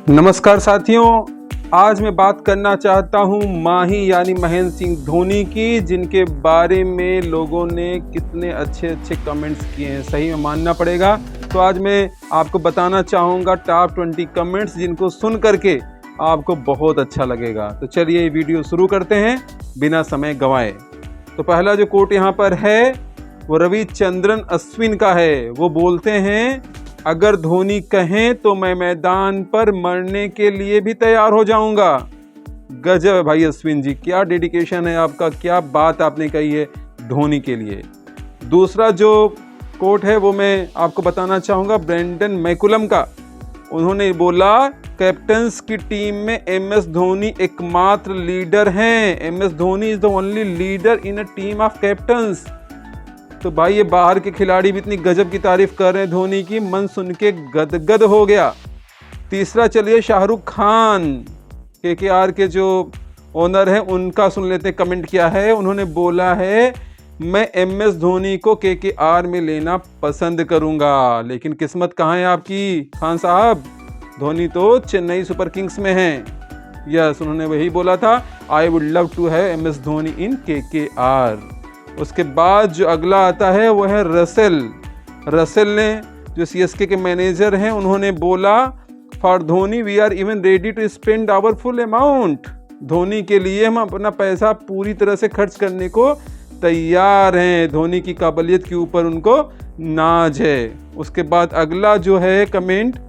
नमस्कार साथियों, आज मैं बात करना चाहता हूं माही यानी महेंद्र सिंह धोनी की, जिनके बारे में लोगों ने कितने अच्छे अच्छे कमेंट्स किए हैं, सही में मानना पड़ेगा। तो आज मैं आपको बताना चाहूँगा टॉप 20 कमेंट्स जिनको सुन करके आपको बहुत अच्छा लगेगा। तो चलिए ये वीडियो शुरू करते हैं बिना समय गंवाए। तो पहला जो कोट यहाँ पर है वो रविचंद्रन अश्विन का है। वो बोलते हैं, अगर धोनी कहें तो मैं मैदान पर मरने के लिए भी तैयार हो जाऊंगा। गजब है भाई अश्विन जी, क्या डेडिकेशन है आपका, क्या बात आपने कही है धोनी के लिए। दूसरा जो कोट है वो मैं आपको बताना चाहूँगा ब्रेंडन मैकुलम का। उन्होंने बोला, कैप्टन्स की टीम में MS धोनी एकमात्र लीडर हैं। MS Dhoni is the only leader in a team of captains. तो भाई ये बाहर के खिलाड़ी भी इतनी गजब की तारीफ कर रहे हैं धोनी की, मन सुन के गदगद हो गया। तीसरा चलिए शाहरुख खान KKR के जो ओनर हैं उनका सुन लेते हैं, कमेंट किया है। उन्होंने बोला है, मैं MS धोनी को KKR में लेना पसंद करूंगा। लेकिन किस्मत कहाँ है आपकी खान साहब, धोनी तो चेन्नई सुपर किंग्स में हैं। यस, उन्होंने वही बोला था, I would love to have MS Dhoni in KKR। उसके बाद जो अगला आता है वो है रसेल ने, जो CSK के मैनेजर हैं, उन्होंने बोला, for Dhoni we are even ready to spend our full amount. Dhoni के लिए हम अपना पैसा पूरी तरह से खर्च करने को तैयार हैं। धोनी की काबिलियत के ऊपर उनको नाज है। उसके बाद अगला जो है कमेंट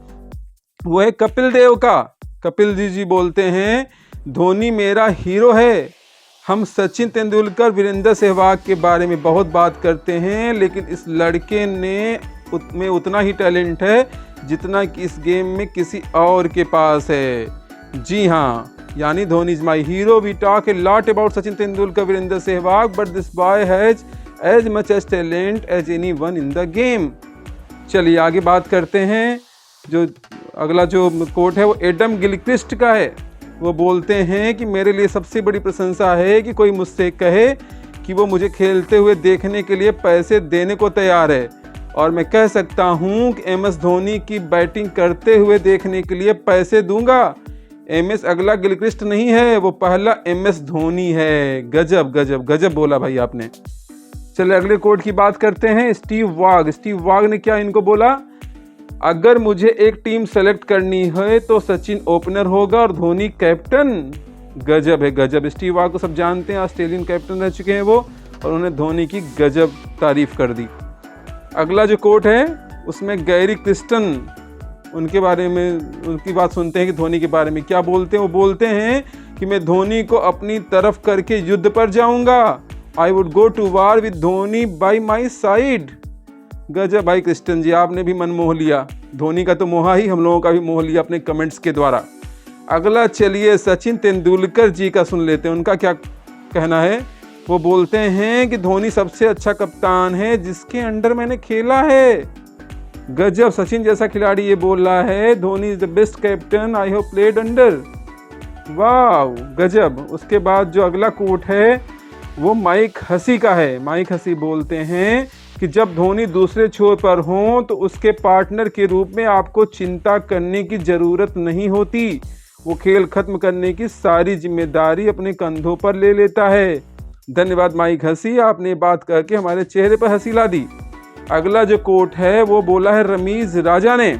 वो है कपिल देव का। कपिल जी बोलते हैं, धोनी मेरा हीरो है। हम सचिन तेंदुलकर, वीरेंद्र सहवाग के बारे में बहुत बात करते हैं, लेकिन इस लड़के में उतना ही टैलेंट है जितना कि इस गेम में किसी और के पास है। जी हाँ, यानी Dhoni is my hero. We talk a lot about Sachin Tendulkar, Virender Sehwag, but this boy has as much as talent as any one in the game. चलिए आगे बात करते हैं। जो अगला जो कोट है वो एडम गिलक्रिस्ट का है। वो बोलते हैं कि मेरे लिए सबसे बड़ी प्रशंसा है कि कोई मुझसे कहे कि वो मुझे खेलते हुए देखने के लिए पैसे देने को तैयार है, और मैं कह सकता हूं कि MS धोनी की बैटिंग करते हुए देखने के लिए पैसे दूंगा। MS अगला गिलक्रिस्ट नहीं है, वो पहला MS धोनी है। गजब गजब गजब बोला भाई आपने। चलिए अगले कोट की बात करते हैं। स्टीव वाग ने क्या इनको बोला, अगर मुझे एक टीम सेलेक्ट करनी है तो सचिन ओपनर होगा और धोनी कैप्टन। गजब है गजब। स्टीव वाग को सब जानते हैं, ऑस्ट्रेलियन कैप्टन रह चुके हैं वो, और उन्होंने धोनी की गजब तारीफ कर दी। अगला जो कोट है उसमें गैरी क्रिस्टन, उनके बारे में उनकी बात सुनते हैं कि धोनी के बारे में क्या बोलते हैं। वो बोलते हैं कि मैं धोनी को अपनी तरफ करके युद्ध पर जाऊंगा। I would go to war with Dhoni by my side. गजब भाई क्रिस्टन जी, आपने भी मन मोह लिया। धोनी का तो मोहा ही, हम लोगों का भी मोह लिया अपने कमेंट्स के द्वारा। अगला चलिए सचिन तेंदुलकर जी का सुन लेते हैं, उनका क्या कहना है। वो बोलते हैं कि धोनी सबसे अच्छा कप्तान है जिसके अंडर मैंने खेला है। गजब, सचिन जैसा खिलाड़ी ये बोल रहा है, Dhoni is the best captain I have played under. वाह गजब। उसके बाद जो अगला कोट है वो माइक हसी का है। माइक हसी बोलते हैं कि जब धोनी दूसरे छोर पर हो तो उसके पार्टनर के रूप में आपको चिंता करने की ज़रूरत नहीं होती। वो खेल खत्म करने की सारी जिम्मेदारी अपने कंधों पर ले लेता है। धन्यवाद माइक हसी, आपने बात करके हमारे चेहरे पर हंसी ला दी। अगला जो कोट है वो बोला है रमीज राजा ने।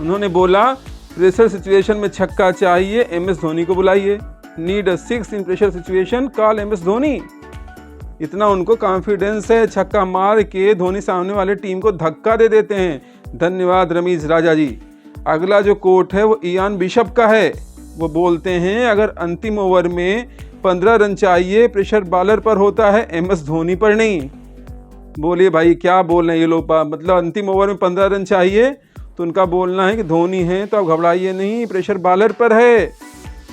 उन्होंने बोला, प्रेशर सिचुएशन में छक्का चाहिए, MS धोनी को बुलाइए। Need a 6 in pressure situation, call MS Dhoni. इतना उनको कॉन्फिडेंस है, छक्का मार के धोनी सामने वाले टीम को धक्का दे देते हैं। धन्यवाद रमीज राजा जी। अगला जो कोट है वो इयान बिशप का है। वो बोलते हैं, अगर अंतिम ओवर में 15 रन चाहिए, प्रेशर बॉलर पर होता है, MS धोनी पर नहीं। बोलिए भाई क्या बोल रहे हैं ये लोग, मतलब अंतिम ओवर में 15 रन चाहिए तो उनका बोलना है कि धोनी है तो आप घबराइए नहीं, प्रेशर बॉलर पर है।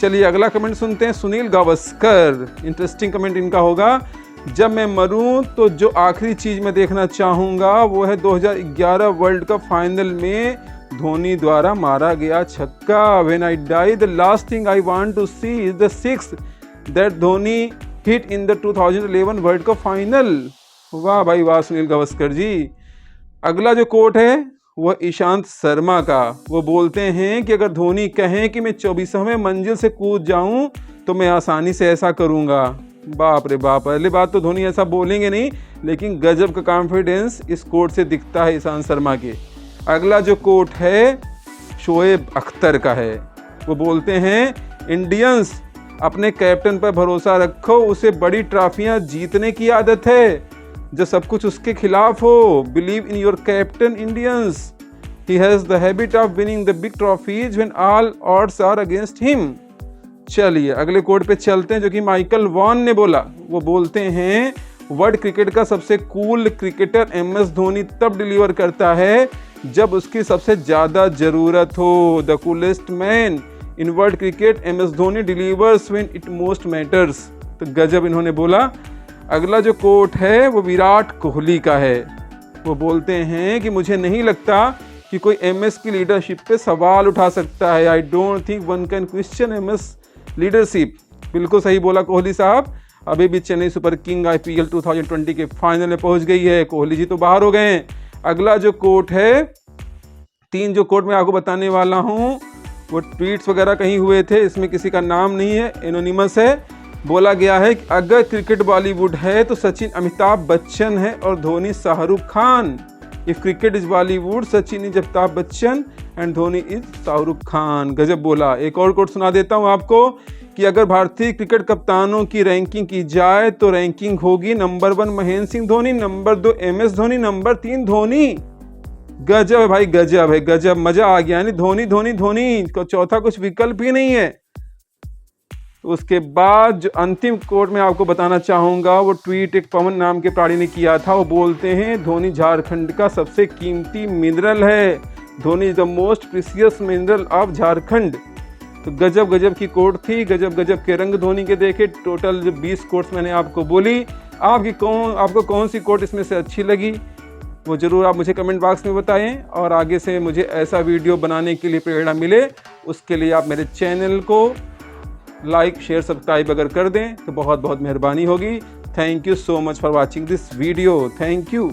चलिए अगला कमेंट सुनते हैं सुनील गावस्कर। इंटरेस्टिंग कमेंट इनका होगा, जब मैं मरूं तो जो आखिरी चीज़ मैं देखना चाहूँगा वो है 2011 वर्ल्ड कप फाइनल में धोनी द्वारा मारा गया छक्का। When I die the last thing I want to see is the 6 that Dhoni hit in the 2011 world cup final. वाह भाई वाह सुनील गावस्कर जी। अगला जो कोट है वह ईशांत शर्मा का। वो बोलते हैं कि अगर धोनी कहें कि मैं 24वें मंजिल से कूद जाऊं तो मैं आसानी से ऐसा करूंगा। बाप रे बाप, पहली बात तो धोनी ऐसा बोलेंगे नहीं, लेकिन गजब का कॉन्फिडेंस इस कोट से दिखता है ईशांत शर्मा के। अगला जो कोट है शोएब अख्तर का है। वो बोलते हैं इंडियंस अपने कैप्टन पर भरोसा रखो, उसे बड़ी ट्रॉफियां जीतने की आदत है जो सब कुछ उसके खिलाफ हो। Believe in your captain Indians, he has the habit of winning the big trophies when all odds are against him. चलिए अगले कोड पे चलते हैं जो कि माइकल वॉन ने बोला। वो बोलते हैं वर्ल्ड क्रिकेट का सबसे कूल क्रिकेटर MS धोनी तब डिलीवर करता है जब उसकी सबसे ज़्यादा ज़रूरत हो। The coolest man in world cricket MS Dhoni delivers when it most matters. तो गजब इन्होंने बोला। अगला जो कोट है वो विराट कोहली का है। वो बोलते हैं कि मुझे नहीं लगता कि कोई MS की लीडरशिप पे सवाल उठा सकता है। I don't think one can question MS leadership. बिल्कुल सही बोला कोहली साहब। अभी भी चेन्नई सुपर किंग IPL 2020 के फाइनल में पहुंच गई है। कोहली जी तो बाहर हो गए हैं। अगला जो कोट है, 3 जो कोट मैं आपको बताने वाला हूं वो ट्वीट्स वगैरह कहीं हुए थे, इसमें किसी का नाम नहीं है, एनोनिमस है। बोला गया है कि अगर क्रिकेट बॉलीवुड है तो सचिन अमिताभ बच्चन है और Dhoni Shahrukh Khan. If cricket is Bollywood Sachin is Amitabh Bachchan and Dhoni is Shahrukh Khan. गजब बोला। एक और कोट सुना देता हूं आपको कि अगर भारतीय क्रिकेट कप्तानों की रैंकिंग की जाए तो रैंकिंग होगी number 1 Mahendra Singh Dhoni, number 2 MS Dhoni, number 3 Dhoni. गजब है भाई, गजब है, गजब, मजा आ गया। यानी धोनी धोनी धोनी को चौथा कुछ विकल्प ही नहीं है। उसके बाद जो अंतिम कोट मैं आपको बताना चाहूँगा वो ट्वीट एक पवन नाम के प्राणी ने किया था। वो बोलते हैं धोनी झारखंड का सबसे कीमती मिनरल है। Dhoni is the most precious mineral of Jharkhand. तो गजब गजब की कोट थी, गजब गजब के रंग धोनी के देखे। टोटल जो 20 कोट्स मैंने आपको बोली। आपको कौन सी कोट इसमें से अच्छी लगी वो ज़रूर आप मुझे कमेंट बॉक्स में बताएं। और आगे से मुझे ऐसा वीडियो बनाने के लिए प्रेरणा मिले उसके लिए आप मेरे चैनल को लाइक शेयर सब्सक्राइब अगर कर दें तो बहुत बहुत मेहरबानी होगी। Thank you so much for watching this video. Thank you.